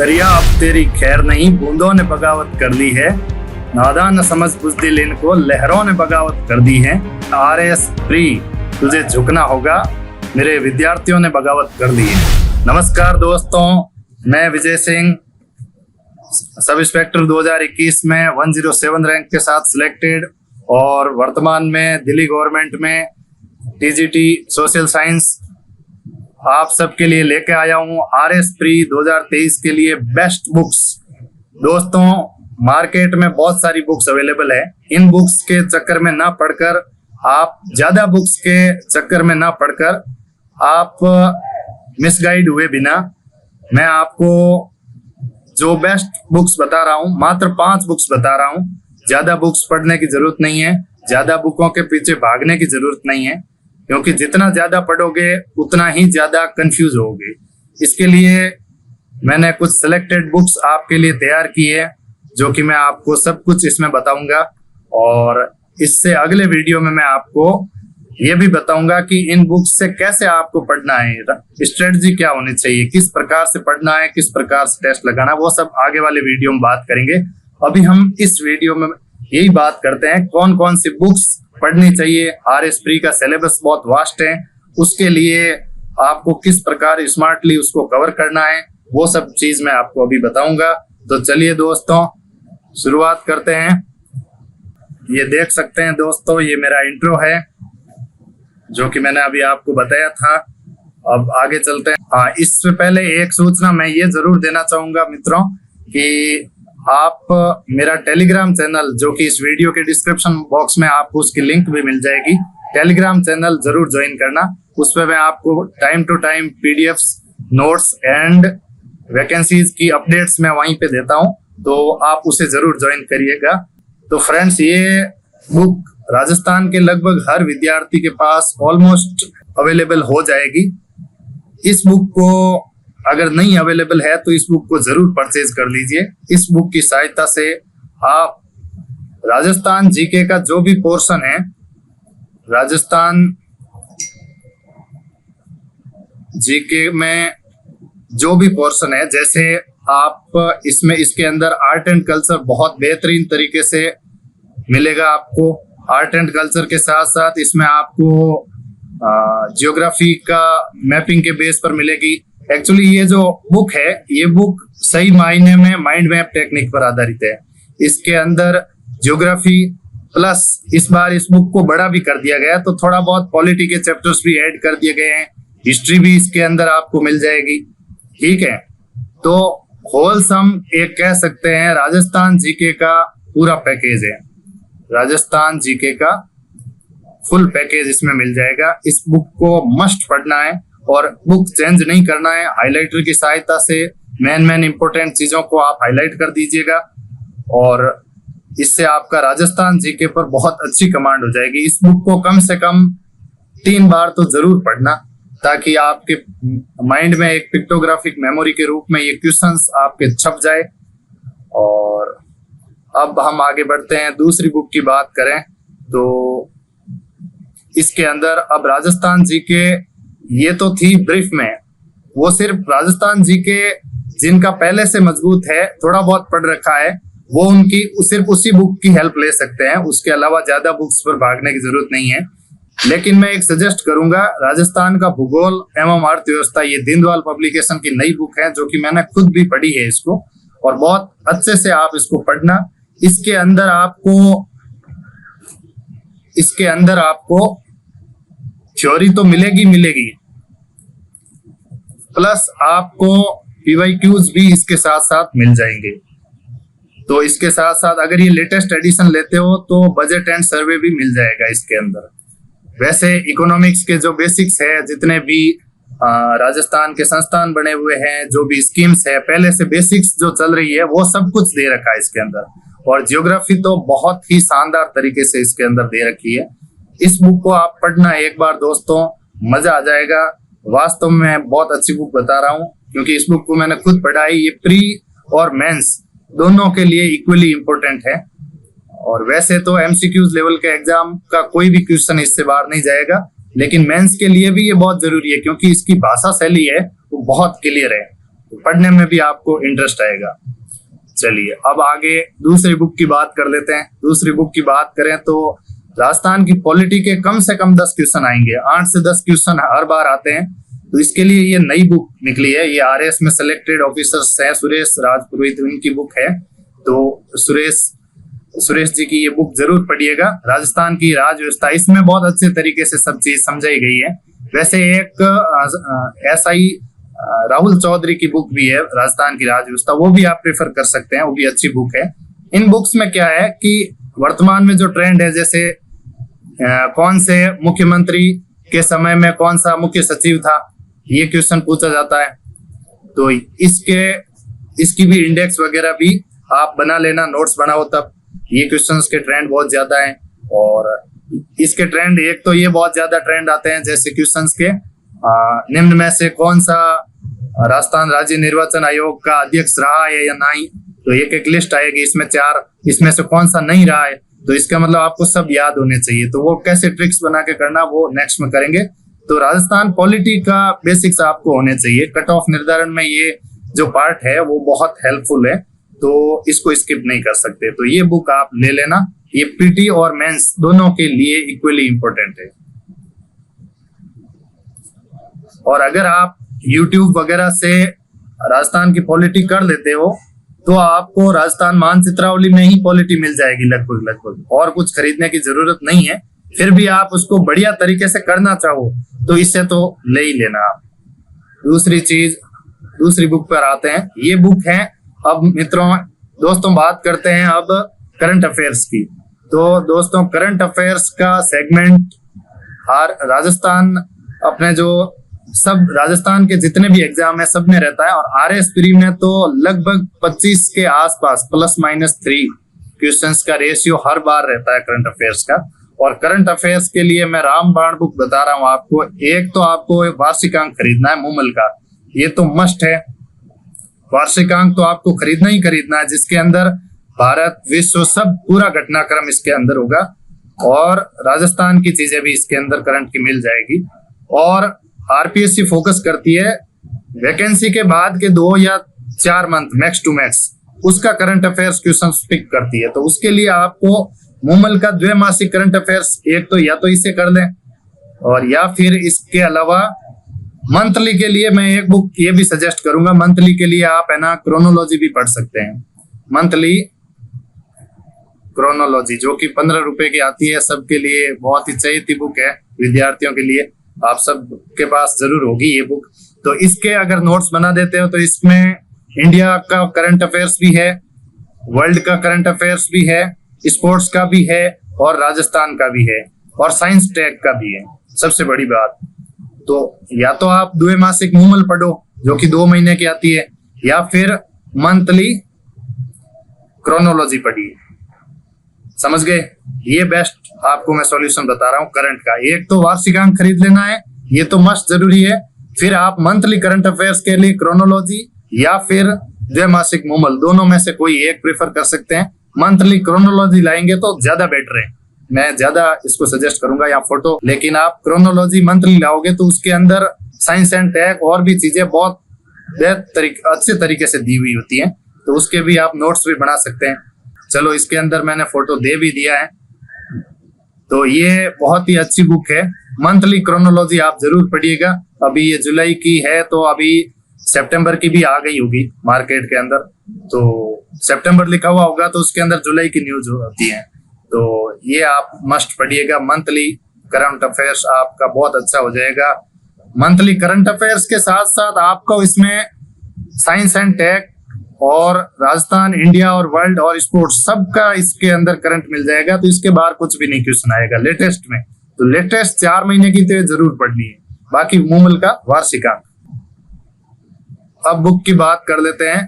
दरिया अब तेरी खैर नहीं, बूंदों ने बगावत कर ली है। नादान न समझ बुज़दिल इनको, लहरों ने बगावत कर दी है। RS प्री तुझे झुकना होगा, मेरे विद्यार्थियों ने बगावत कर दी है। नमस्कार दोस्तों, मैं विजय सिंह, सब इंस्पेक्टर 2021 में 107 रैंक के साथ सिलेक्टेड और वर्तमान में दिल्ली गवर्नमेंट में TGT सोशल साइंस आप सबके लिए लेके आया हूँ। RS प्री 2023 के लिए बेस्ट बुक्स। दोस्तों, मार्केट में बहुत सारी बुक्स अवेलेबल है। इन बुक्स के चक्कर में ना पढ़कर आप, ज्यादा बुक्स के चक्कर में ना पढ़कर आप मिसगाइड हुए बिना, मैं आपको जो बेस्ट बुक्स बता रहा हूँ, मात्र 5 बुक्स बता रहा हूँ। ज्यादा बुक्स पढ़ने की जरूरत नहीं है, ज्यादा बुकों के पीछे भागने की जरूरत नहीं है, क्योंकि जितना ज्यादा पढ़ोगे उतना ही ज्यादा कंफ्यूज होगे। इसके लिए मैंने कुछ सिलेक्टेड बुक्स आपके लिए तैयार की है, जो कि मैं आपको सब कुछ इसमें बताऊंगा। और इससे अगले वीडियो में मैं आपको ये भी बताऊंगा कि इन बुक्स से कैसे आपको पढ़ना है, स्ट्रेटजी क्या होनी चाहिए, किस प्रकार से पढ़ना है, किस प्रकार से टेस्ट लगाना, वो सब आगे वाले वीडियो में बात करेंगे। अभी हम इस वीडियो में यही बात करते हैं कौन कौन सी बुक्स पढ़नी चाहिए। RS प्री का सिलेबस बहुत वास्ट है, उसके लिए आपको किस प्रकार स्मार्टली उसको कवर करना है, वो सब चीज मैं आपको अभी बताऊंगा। तो चलिए दोस्तों, शुरुआत करते हैं। ये देख सकते हैं दोस्तों, ये मेरा इंट्रो है जो कि मैंने अभी आपको बताया था। अब आगे चलते हैं। हाँ, इससे पहले एक सूचना मैं ये जरूर देना चाहूंगा मित्रों कि आप मेरा टेलीग्राम चैनल, जो कि इस वीडियो के डिस्क्रिप्शन बॉक्स में आपको उसकी लिंक भी मिल जाएगी, टेलीग्राम चैनल जरूर ज्वाइन करना। उस पर मैं आपको time to time PDFs, notes and vacancies की अपडेट्स मैं वहीं पे देता हूं, तो आप उसे जरूर ज्वाइन करिएगा। तो फ्रेंड्स, ये बुक राजस्थान के लगभग हर विद्यार्थी के पास ऑलमोस्ट अवेलेबल हो जाएगी। इस बुक को अगर नहीं अवेलेबल है तो इस बुक को जरूर परचेज कर लीजिए। इस बुक की सहायता से आप राजस्थान जीके का जो भी पोर्शन है, राजस्थान जीके में जो भी पोर्शन है, जैसे आप इसमें, इसके अंदर आर्ट एंड कल्चर बहुत बेहतरीन तरीके से मिलेगा आपको। आर्ट एंड कल्चर के साथ साथ इसमें आपको जियोग्राफी का मैपिंग के बेस पर मिलेगी। एक्चुअली ये जो बुक है, ये बुक सही मायने में माइंड मैप टेक्निक पर आधारित है। इसके अंदर ज्योग्राफी प्लस इस बार इस बुक को बड़ा भी कर दिया गया, तो थोड़ा बहुत पॉलिटी के चैप्टर्स भी ऐड कर दिए गए हैं। हिस्ट्री भी इसके अंदर आपको मिल जाएगी, ठीक है। तो होलसम एक कह सकते हैं राजस्थान जीके का पूरा पैकेज है। राजस्थान जीके का फुल पैकेज इसमें मिल जाएगा। इस बुक को मस्ट पढ़ना है और बुक चेंज नहीं करना है। हाइलाइटर की सहायता से मेन इंपोर्टेंट चीजों को आप हाईलाइट कर दीजिएगा और इससे आपका राजस्थान जीके पर बहुत अच्छी कमांड हो जाएगी। इस बुक को कम से कम 3 बार तो जरूर पढ़ना, ताकि आपके माइंड में एक पिक्टोग्राफिक मेमोरी के रूप में ये क्वेश्चंस आपके छप जाए। और अब हम आगे बढ़ते हैं, दूसरी बुक की बात करें तो इसके अंदर अब राजस्थान जीके, ये तो थी ब्रीफ में, वो सिर्फ राजस्थान जीके जिनका पहले से मजबूत है, थोड़ा बहुत पढ़ रखा है, वो उनकी सिर्फ उसी बुक की हेल्प ले सकते हैं। उसके अलावा ज्यादा बुक्स पर भागने की जरूरत नहीं है। लेकिन मैं एक सजेस्ट करूंगा, राजस्थान का भूगोल एवं अर्थव्यवस्था, ये दीनदयाल पब्लिकेशन की नई बुक है, जो कि मैंने खुद भी पढ़ी है इसको, और बहुत अच्छे से आप इसको पढ़ना। इसके अंदर आपको थ्योरी तो मिलेगी, प्लस आपको PYQs भी इसके साथ साथ मिल जाएंगे। तो इसके साथ साथ अगर ये लेटेस्ट एडिशन लेते हो तो बजट एंड सर्वे भी मिल जाएगा इसके अंदर। वैसे इकोनॉमिक्स के जो बेसिक्स है, जितने भी राजस्थान के संस्थान बने हुए हैं, जो भी स्कीम्स है, पहले से बेसिक्स जो चल रही है, वो सब कुछ दे रखा है इसके अंदर। और जियोग्राफी तो बहुत ही शानदार तरीके से इसके अंदर दे रखी है। इस बुक को आप पढ़ना एक बार दोस्तों, मजा आ जाएगा। वास्तव में बहुत अच्छी बुक बता रहा हूँ, क्योंकि इस बुक को मैंने खुद पढ़ा है। ये प्री और मेंस दोनों के लिए इक्वली इम्पोर्टेंट है। और वैसे तो MCQs लेवल के एग्जाम का कोई भी क्वेश्चन इससे बाहर नहीं जाएगा, लेकिन मेंस के लिए भी ये बहुत जरूरी है, क्योंकि इसकी भाषा शैली है वो बहुत क्लियर है। पढ़ने में भी आपको इंटरेस्ट आएगा। चलिए अब आगे दूसरी बुक की बात कर लेते हैं। दूसरी बुक की बात करें तो राजस्थान की पॉलिटी के कम से कम 10 क्वेश्चन आएंगे, 8 से 10 क्वेश्चन हर बार आते हैं। तो इसके लिए ये नई बुक निकली है, ये आरएएस में सिलेक्टेड ऑफिसर्स है, सुरेश राजपुरोहित उनकी बुक है। तो सुरेश जी की ये बुक जरूर पढ़िएगा। राजस्थान की राज व्यवस्था, इसमें बहुत अच्छे तरीके से सब चीज समझाई गई है। वैसे एक SI राहुल चौधरी की बुक भी है, राजस्थान की राज व्यवस्था, वो भी आप प्रेफर कर सकते हैं, वो भी अच्छी बुक है। इन बुक्स में क्या है कि वर्तमान में जो ट्रेंड है, जैसे कौन से मुख्यमंत्री के समय में कौन सा मुख्य सचिव था, ये क्वेश्चन पूछा जाता है। तो इसकी भी इंडेक्स वगैरह भी आप बना लेना, नोट्स बनाओ तब। ये क्वेश्चंस के ट्रेंड बहुत ज्यादा हैं और इसके ट्रेंड, एक तो ये बहुत ज्यादा ट्रेंड आते हैं जैसे क्वेश्चंस के निम्न में से कौन सा राजस्थान राज्य निर्वाचन आयोग का अध्यक्ष रहा है या नहीं, तो एक एक लिस्ट आएगी, इसमें 4, इसमें से कौन सा नहीं रहा है। तो इसका मतलब आपको सब याद होने चाहिए। तो वो कैसे ट्रिक्स बना के करना, वो नेक्स्ट में करेंगे। तो राजस्थान पॉलिटी का बेसिक्स आपको होने चाहिए। कट ऑफ निर्धारण में ये जो पार्ट है वो बहुत हेल्पफुल है, तो इसको स्किप नहीं कर सकते। तो ये बुक आप ले लेना, ये पीटी और मेंस दोनों के लिए इक्वली इंपॉर्टेंट है। और अगर आप YouTube वगैरह से राजस्थान की पॉलिटी कर लेते हो तो आपको राजस्थान मानचित्रावली में ही पॉलिटी मिल जाएगी लगभग, और कुछ खरीदने की जरूरत नहीं है। फिर भी आप उसको बढ़िया तरीके से करना चाहो तो इससे तो ले ही लेना आप। दूसरी बुक पर आते हैं। ये बुक है, अब दोस्तों बात करते हैं अब करंट अफेयर्स की। तो दोस्तों करंट अफेयर्स का सेगमेंट राजस्थान, अपने जो सब राजस्थान के जितने भी एग्जाम है सब में रहता है, और आरएस प्री में तो लगभग 25 के आसपास ±3 क्वेश्चंस का रेशियो हर बार रहता है करंट अफेयर्स का। और करंट अफेयर्स के लिए मैं रामबाण बुक बता रहा हूँ आपको। एक तो आपको वार्षिकांक खरीदना है मूमल का, ये तो मस्ट है। वार्षिकांक तो आपको खरीदना ही खरीदना है, जिसके अंदर भारत विश्व सब पूरा घटनाक्रम इसके अंदर होगा, और राजस्थान की चीजें भी इसके अंदर करंट की मिल जाएगी। और आरपीएससी फोकस करती है वैकेंसी के बाद के 2 या 4 मंथ मैक्स टू मैक्स, उसका करंट अफेयर्स क्वेश्चन पिक करती है। तो उसके लिए आपको मूमल का द्विमासिक करंट अफेयर्स एक तो या तो इसे कर लें, और या फिर इसके अलावा मंथली के लिए मैं एक बुक ये भी सजेस्ट करूंगा। मंथली के लिए आप है ना क्रोनोलॉजी भी पढ़ सकते हैं। मंथली क्रोनोलॉजी जो कि 15 रुपए की आती है, सबके लिए बहुत ही चाहिए बुक है, विद्यार्थियों के लिए। आप सब के पास जरूर होगी ये बुक। तो इसके अगर नोट्स बना देते हो तो इसमें इंडिया का करंट अफेयर्स भी है, वर्ल्ड का करंट अफेयर्स भी है, स्पोर्ट्स का भी है, और राजस्थान का भी है, और साइंस टैग का भी है। सबसे बड़ी बात तो या तो आप द्विमासिक मूमल पढ़ो जो कि 2 महीने की आती है, या फिर मंथली क्रोनोलॉजी पढ़िए। समझ गए? ये बेस्ट आपको मैं सॉल्यूशन बता रहा हूँ करंट का। एक तो वार्षिकांक खरीद लेना है, ये तो मस्ट जरूरी है। फिर आप मंथली करंट अफेयर्स के लिए क्रोनोलॉजी या फिर द्विमासिक मूमल, दोनों में से कोई एक प्रेफर कर सकते हैं। मंथली क्रोनोलॉजी लाएंगे तो ज्यादा बेटर है, मैं ज्यादा इसको सजेस्ट करूंगा, या फोटो। लेकिन आप क्रोनोलॉजी मंथली लाओगे तो उसके अंदर साइंस एंड टेक और भी चीजें बहुत अच्छे तरीके से दी हुई होती हैं, तो उसके भी आप नोट्स भी बना सकते हैं। चलो इसके अंदर मैंने फोटो दे भी दिया है। तो ये बहुत ही अच्छी बुक है, मंथली क्रोनोलॉजी आप जरूर पढ़िएगा। अभी ये जुलाई की है, तो अभी सितंबर की भी आ गई होगी मार्केट के अंदर। तो सितंबर लिखा हुआ होगा तो उसके अंदर जुलाई की न्यूज होती है। तो ये आप मस्ट पढ़िएगा। मंथली करंट अफेयर्स आपका बहुत अच्छा हो जाएगा। मंथली करंट अफेयर्स के साथ साथ आपको इसमें साइंस एंड टेक और राजस्थान, इंडिया और वर्ल्ड और स्पोर्ट्स सबका इसके अंदर करंट मिल जाएगा। तो इसके बाहर कुछ भी नहीं क्वेश्चन आएगा लेटेस्ट में। तो लेटेस्ट 4 महीने की तो जरूर पढ़नी है, बाकी मूमल का वार्षिकांक। अब बुक की बात कर लेते हैं,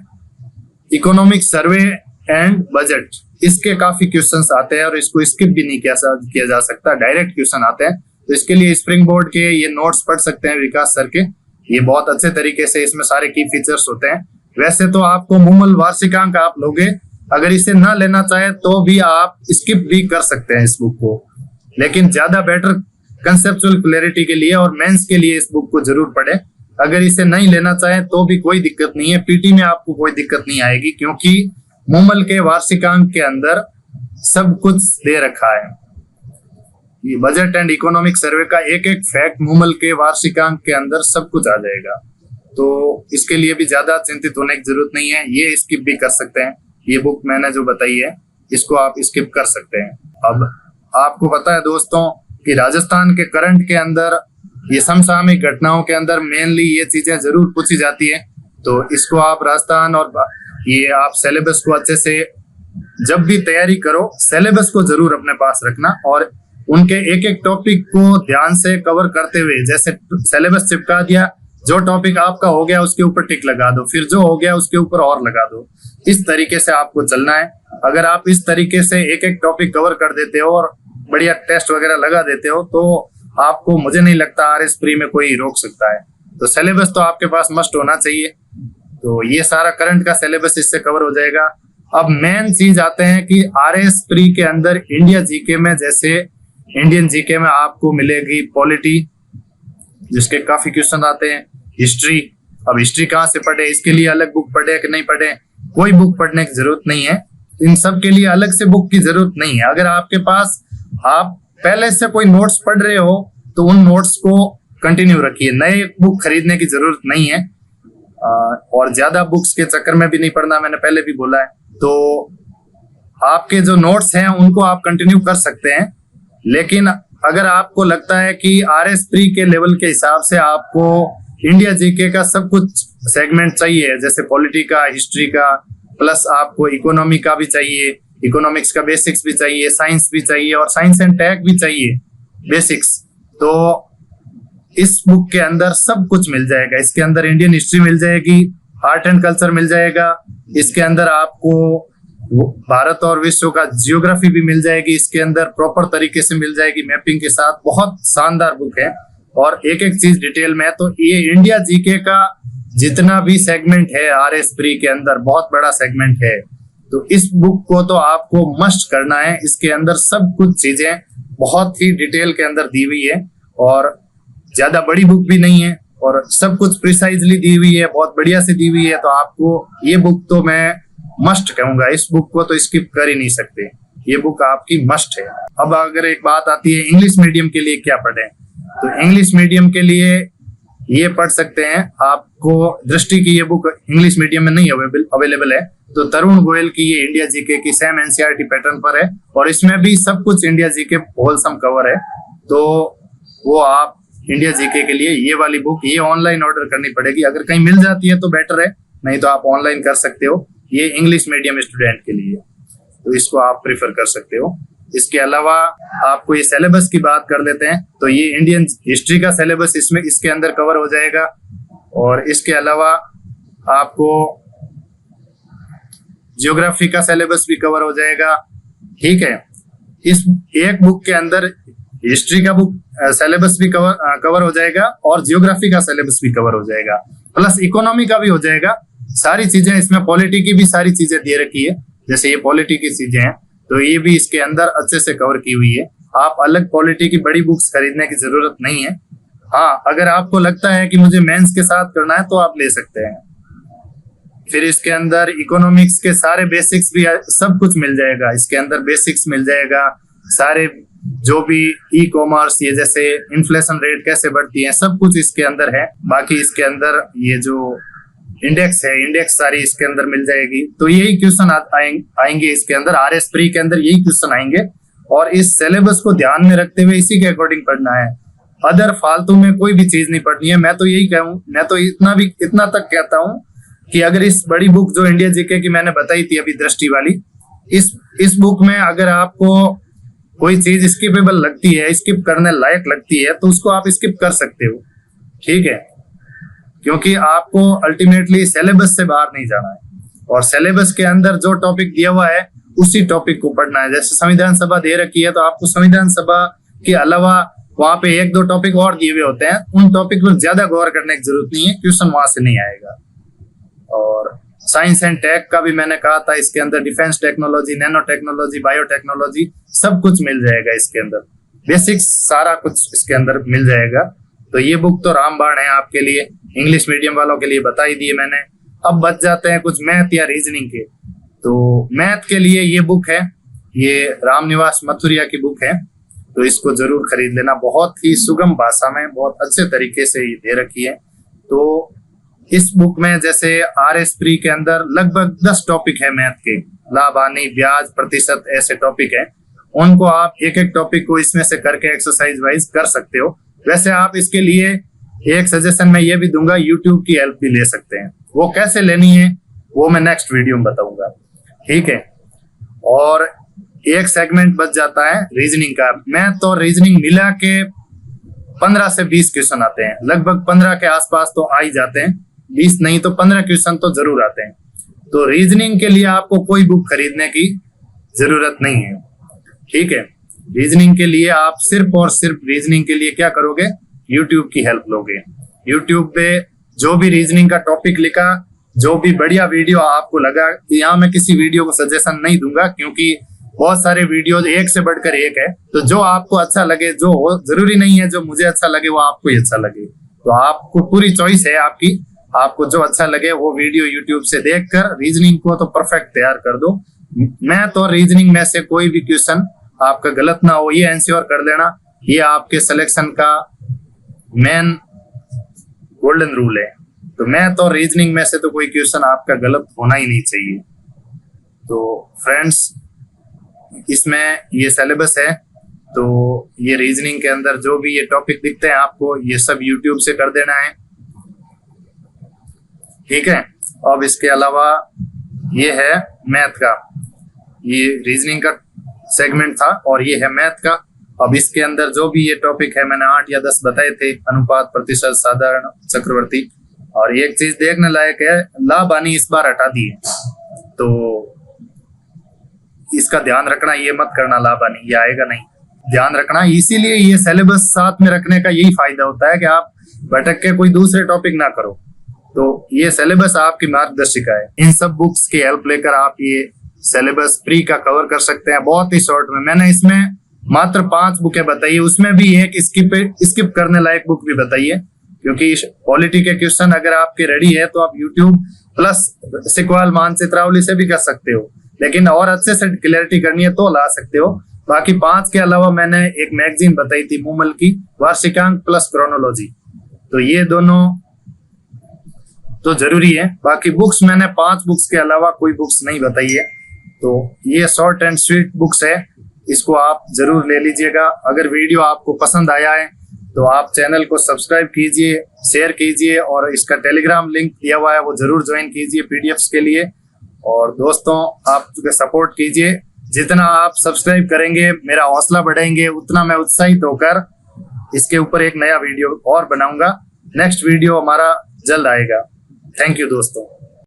इकोनॉमिक सर्वे एंड बजट। इसके काफी क्वेश्चंस आते हैं और इसको स्किप भी नहीं किया जा सकता, डायरेक्ट क्वेश्चन आते हैं। तो इसके लिए स्प्रिंग बोर्ड के ये नोट्स पढ़ सकते हैं विकास सर के, ये बहुत अच्छे तरीके से इसमें सारे की फीचर्स होते हैं। वैसे तो आपको मूमल वार्षिकांक आप लोगे, अगर इसे ना लेना चाहे तो भी आप स्किप भी कर सकते हैं इस बुक को, लेकिन ज्यादा बेटर कंसेप्चुअल क्लैरिटी के लिए और मेंस के लिए इस बुक को जरूर पढ़ें। अगर इसे नहीं लेना चाहें तो भी कोई दिक्कत नहीं है, पीटी में आपको कोई दिक्कत नहीं आएगी, क्योंकि मूमल के वार्षिकांक के अंदर सब कुछ दे रखा है। ये बजट एंड इकोनॉमिक सर्वे का एक एक फैक्ट मूमल के वार्षिकांक के अंदर सब कुछ आ जाएगा। तो इसके लिए भी ज्यादा चिंतित होने की जरूरत नहीं है, ये स्किप भी कर सकते हैं। ये बुक मैंने जो बताई है इसको आप स्किप कर सकते हैं। अब आपको पता है दोस्तों कि राजस्थान के करंट के अंदर ये समसामयिक घटनाओं के अंदर मेनली ये चीजें जरूर पूछी जाती है। तो इसको आप राजस्थान और ये आप सिलेबस को अच्छे से जब भी तैयारी करो सिलेबस को जरूर अपने पास रखना और उनके एक एक टॉपिक को ध्यान से कवर करते हुए, जैसे सिलेबस चिपका दिया, जो टॉपिक आपका हो गया उसके ऊपर टिक लगा दो, फिर जो हो गया उसके ऊपर और लगा दो। इस तरीके से आपको चलना है। अगर आप इस तरीके से एक एक टॉपिक कवर कर देते हो और बढ़िया टेस्ट वगैरह लगा देते हो तो आपको, मुझे नहीं लगता आरएस प्री में कोई रोक सकता है। तो सिलेबस तो आपके पास मस्ट होना चाहिए। तो ये सारा करंट का सिलेबस इससे कवर हो जाएगा। अब मेन चीज आते हैं कि आरएस प्री के अंदर इंडिया जीके में, जैसे इंडियन जीके में आपको मिलेगी पॉलिटी जिसके काफी क्वेश्चन आते हैं, हिस्ट्री। अब हिस्ट्री कहाँ से पढ़े, इसके लिए अलग बुक पढ़े कि नहीं पढ़े, कोई बुक पढ़ने की जरूरत नहीं है। इन सब के लिए अलग से बुक की जरूरत नहीं है। अगर आपके पास आप पहले से कोई नोट्स पढ़ रहे हो तो उन नोट्स को कंटिन्यू रखिए, नए बुक खरीदने की जरूरत नहीं है। और ज्यादा बुक्स के चक्कर में भी नहीं पढ़ना, मैंने पहले भी बोला है। तो आपके जो नोट्स हैं उनको आप कंटिन्यू कर सकते हैं, लेकिन अगर आपको लगता है कि आरएस प्री के लेवल के हिसाब से आपको इंडिया जीके का सब कुछ सेगमेंट चाहिए, जैसे पॉलिटी का, हिस्ट्री का, प्लस आपको इकोनॉमी का भी चाहिए, इकोनॉमिक्स का बेसिक्स भी चाहिए, साइंस भी चाहिए और साइंस एंड टेक भी चाहिए बेसिक्स, तो इस बुक के अंदर सब कुछ मिल जाएगा। इसके अंदर इंडियन हिस्ट्री मिल जाएगी, आर्ट एंड कल्चर मिल जाएगा, इसके अंदर आपको भारत और विश्व का जियोग्राफी भी मिल जाएगी, इसके अंदर प्रॉपर तरीके से मिल जाएगी मैपिंग के साथ। बहुत शानदार बुक है और एक एक चीज डिटेल में है। तो ये इंडिया जीके का जितना भी सेगमेंट है आरएस प्री के अंदर बहुत बड़ा सेगमेंट है, तो इस बुक को तो आपको मस्ट करना है। इसके अंदर सब कुछ चीजें बहुत ही डिटेल के अंदर दी हुई है और ज्यादा बड़ी बुक भी नहीं है और सब कुछ प्रिसाइजली दी हुई है, बहुत बढ़िया से दी हुई है। तो आपको ये बुक तो मैं मस्ट कहूंगा, इस बुक को तो स्किप कर ही नहीं सकते, ये बुक आपकी मस्ट है। अब अगर एक बात आती है इंग्लिश मीडियम के लिए क्या पढ़ें, तो इंग्लिश मीडियम के लिए ये पढ़ सकते हैं। आपको दृष्टि की ये बुक इंग्लिश मीडियम में नहीं अवेलेबल है, तो तरुण गोयल की ये इंडिया जीके की सेम एनसीईआरटी पैटर्न पर है और इसमें भी सब कुछ इंडिया जीके होलसम कवर है। तो वो आप इंडिया जीके के लिए ये वाली बुक ये ऑनलाइन ऑर्डर करनी पड़ेगी। अगर कहीं मिल जाती है तो बेटर है, नहीं तो आप ऑनलाइन कर सकते हो। ये इंग्लिश मीडियम स्टूडेंट के लिए, तो इसको आप प्रेफर कर सकते हो। इसके अलावा आपको ये सिलेबस की बात कर लेते हैं, तो ये इंडियन हिस्ट्री का सिलेबस इसमें इसके अंदर कवर हो जाएगा और इसके अलावा आपको जियोग्राफी का सिलेबस भी कवर हो जाएगा। ठीक है, इस एक बुक के अंदर हिस्ट्री का बुक सिलेबस भी कवर हो जाएगा और जियोग्राफी का सिलेबस भी कवर हो जाएगा, प्लस इकोनॉमी का भी हो जाएगा। सारी चीजें इसमें, पॉलिटी की भी सारी चीजें दे रखी है, जैसे ये पॉलिटी की चीजें हैं तो ये भी इसके अंदर अच्छे से कवर की हुई है। आप अलग पॉलिटी की बड़ी बुक्स खरीदने की जरूरत नहीं है। हाँ, अगर आपको लगता है कि मुझे मेंस के साथ करना है तो आप ले सकते हैं। फिर इसके अंदर इकोनॉमिक्स के सारे बेसिक्स भी सब कुछ मिल जाएगा, इसके अंदर बेसिक्स मिल जाएगा, सारे जो भी ई कॉमर्स, ये जैसे इन्फ्लेशन रेट कैसे बढ़ती है, सब कुछ इसके अंदर है। बाकी इसके अंदर ये जो इंडेक्स है, इंडेक्स सारी इसके अंदर मिल जाएगी। तो यही क्वेश्चन आएंगे इसके अंदर, आरएस प्री के अंदर यही क्वेश्चन आएंगे और इस सिलेबस को ध्यान में रखते हुए इसी के अकॉर्डिंग पढ़ना है। अदर फालतू में कोई भी चीज नहीं पढ़नी है। मैं तो यही कहूँ, मैं तो इतना तक कहता हूँ कि अगर इस बड़ी बुक जो इंडिया जीके की मैंने बताई थी अभी दृष्टि वाली, इस बुक में अगर आपको कोई चीज स्किपेबल लगती है, स्किप करने लायक लगती है, तो उसको आप स्किप कर सकते हो। ठीक है, क्योंकि आपको अल्टीमेटली सिलेबस से बाहर नहीं जाना है और सिलेबस के अंदर जो टॉपिक दिया हुआ है उसी टॉपिक को पढ़ना है। जैसे संविधान सभा दे रखी है तो आपको संविधान सभा के अलावा वहां पे एक दो टॉपिक और दिए हुए होते हैं, उन टॉपिक पर ज्यादा गौर करने की जरूरत नहीं है, क्वेश्चन वहां से नहीं आएगा। और साइंस एंड टेक का भी मैंने कहा था, इसके अंदर defence technology, nano technology, biotechnology सब कुछ मिल जाएगा। इसके अंदर बेसिक्स सारा कुछ इसके अंदर मिल जाएगा। तो ये बुक तो रामबाण है आपके लिए, इंग्लिश मीडियम वालों के लिए बता ही दिए मैंने। अब बच जाते हैं कुछ मैथ या रीजनिंग के। तो मैथ के लिए ये बुक है, ये रामनिवास मथुरिया की बुक है, तो इसको जरूर खरीद लेना। बहुत ही सुगम भाषा में बहुत अच्छे तरीके से ये दे रखी है। तो इस बुक में जैसे RS प्री के अंदर लगभग 10 टॉपिक है मैथ के, लाभ हानि ब्याज प्रतिशत ऐसे टॉपिक है। उनको आप एक एक टॉपिक को इसमें से करके एक्सरसाइज वाइज कर सकते हो। वैसे आप इसके लिए एक सजेशन मैं ये भी दूंगा, यूट्यूब की हेल्प भी ले सकते हैं। वो कैसे लेनी है वो मैं नेक्स्ट वीडियो में बताऊंगा, ठीक है। और एक सेगमेंट बच जाता है रीजनिंग का। मैथ और रीजनिंग मिला के 15 से 20 क्वेश्चन आते हैं, लगभग 15 के आसपास तो आ ही जाते हैं, 20 नहीं तो 15 क्वेश्चन तो जरूर आते हैं। तो रीजनिंग के लिए आपको कोई बुक खरीदने की जरूरत नहीं है, ठीक है। रीजनिंग के लिए आप सिर्फ और सिर्फ रीजनिंग के लिए क्या करोगे, यूट्यूब की हेल्प लोगे। यूट्यूब पे जो भी रीजनिंग का टॉपिक लिखा, जो भी बढ़िया वीडियो आपको लगा, यहाँ मैं किसी वीडियो को सजेशन नहीं दूंगा क्योंकि बहुत सारे वीडियो एक से बढ़कर एक है। तो जो आपको अच्छा लगे, जो हो जरूरी नहीं है जो मुझे अच्छा लगे वो आपको ही अच्छा लगे, तो आपको पूरी चॉइस है आपकी। आपको जो अच्छा लगे वो वीडियो यूट्यूब से देखकर रीजनिंग को तो परफेक्ट तैयार कर दो। मैथ और रीजनिंग में से कोई भी क्वेश्चन आपका गलत ना हो, ये एंश्योर कर लेना। ये आपके सिलेक्शन का मेन गोल्डन रूल है। तो मैथ और रीजनिंग में से तो कोई क्वेश्चन आपका गलत होना ही नहीं चाहिए। तो फ्रेंड्स, इसमें ये सिलेबस है। तो ये रीजनिंग के अंदर जो भी ये टॉपिक दिखते हैं आपको, ये सब यूट्यूब से कर देना है, ठीक है। अब इसके अलावा ये है मैथ का, ये रीजनिंग का सेगमेंट था और ये है मैथ का। अब इसके अंदर जो भी ये टॉपिक है, मैंने 8 या 10 बताए थे, अनुपात प्रतिशत साधारण चक्रवर्ती। और एक चीज देखने लायक है, लाभ हानि इस बार हटा दी है, तो इसका ध्यान रखना, ये मत करना लाभ हानि, ये आएगा नहीं, ध्यान रखना। इसीलिए ये सिलेबस साथ में रखने का यही फायदा होता है कि आप भटक के कोई दूसरे टॉपिक ना करो। तो ये सिलेबस आपकी मार्गदर्शिका है। इन सब बुक्स की हेल्प लेकर आप ये सिलेबस प्री का कवर कर सकते हैं बहुत ही शॉर्ट में। मैंने इसमें मात्र 5 बुकें बताई है, उसमें भी एक स्किप करने लायक बुक भी बताई है, क्योंकि पॉलिटी के क्वेश्चन अगर आपके रेडी है तो आप यूट्यूब प्लस सिकवाल मानचित्रावली से भी कर सकते हो, लेकिन और अच्छे से क्लैरिटी करनी है तो ला सकते हो। बाकी 5 के अलावा मैंने एक मैगजीन बताई थी मूमल की, वार्षिकांक प्लस क्रोनोलॉजी, तो ये दोनों तो जरूरी है। बाकी बुक्स मैंने 5 बुक्स के अलावा कोई बुक्स नहीं बताई है। तो ये शॉर्ट एंड स्वीट बुक्स है, इसको आप जरूर ले लीजिएगा। अगर वीडियो आपको पसंद आया है तो आप चैनल को सब्सक्राइब कीजिए, शेयर कीजिए, और इसका टेलीग्राम लिंक दिया हुआ है वो जरूर ज्वाइन कीजिए PDFs के लिए। और दोस्तों, आप सपोर्ट कीजिए, जितना आप सब्सक्राइब करेंगे मेरा हौसला बढ़ाएंगे, उतना मैं उत्साहित होकर इसके ऊपर एक नया वीडियो और बनाऊंगा। नेक्स्ट वीडियो हमारा जल्द आएगा। थैंक यू दोस्तों।